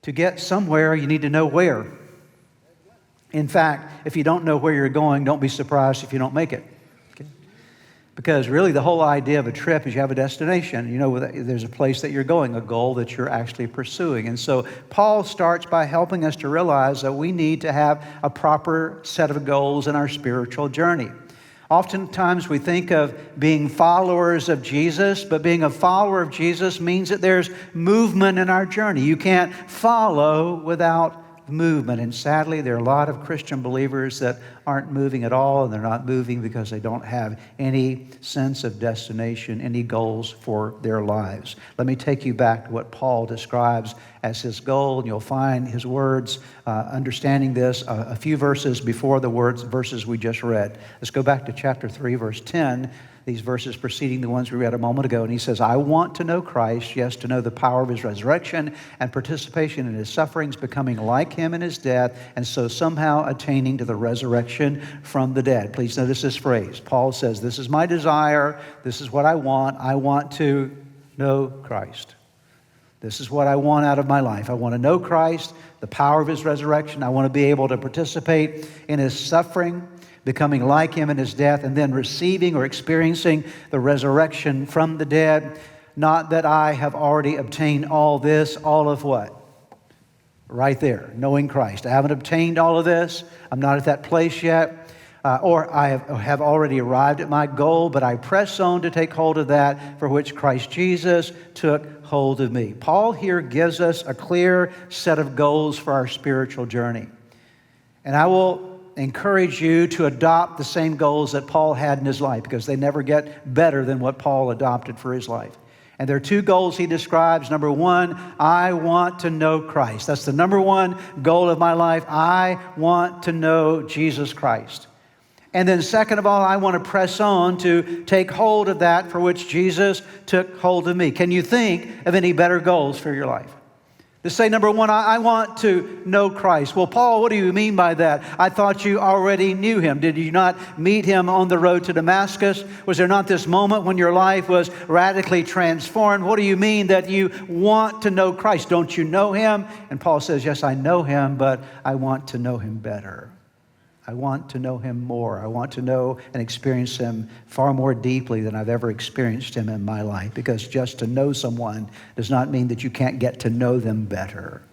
To get somewhere, you need to know where. In fact, if you don't know where you're going, don't be surprised if you don't make it. Okay? Because really the whole idea of a trip is you have a destination. You know, there's a place that you're going, a goal that you're actually pursuing. And so Paul starts by helping us to realize that we need to have a proper set of goals in our spiritual journey. Oftentimes we think of being followers of Jesus, but being a follower of Jesus means that there's movement in our journey. You can't follow without movement. And sadly, there are a lot of Christian believers that aren't moving at all, and they're not moving because they don't have any sense of destination, any goals for their lives. Let me take you back to what Paul describes as his goal, and you'll find his words understanding this a few verses before the verses we just read. Let's go back to chapter 3, verse 10. These verses preceding the ones we read a moment ago. And he says, I want to know Christ, yes, to know the power of his resurrection and participation in his sufferings, becoming like him in his death, and so somehow attaining to the resurrection from the dead. Please notice this phrase. Paul says, this is my desire. This is what I want. I want to know Christ. This is what I want out of my life. I want to know Christ, the power of his resurrection. I want to be able to participate in his suffering, becoming like him in his death, and then receiving or experiencing the resurrection from the dead. Not that I have already obtained all this, all of what? Right there, knowing Christ. I haven't obtained all of this. I'm not at that place yet. Or I have already arrived at my goal, but I press on to take hold of that for which Christ Jesus took hold of me. Paul here gives us a clear set of goals for our spiritual journey. And I will encourage you to adopt the same goals that Paul had in his life, because they never get better than what Paul adopted for his life. And there are two goals he describes. Number one, I want to know Christ. That's the number one goal of my life. I want to know Jesus Christ. And then second of all, I want to press on to take hold of that for which Jesus took hold of me. Can you think of any better goals for your life? To say, number one, I want to know Christ. Well, Paul, what do you mean by that? I thought you already knew him. Did you not meet him on the road to Damascus? Was there not this moment when your life was radically transformed? What do you mean that you want to know Christ? Don't you know him? And Paul says, yes, I know him, but I want to know him better. I want to know him more. I want to know and experience him far more deeply than I've ever experienced him in my life. Because just to know someone does not mean that you can't get to know them better.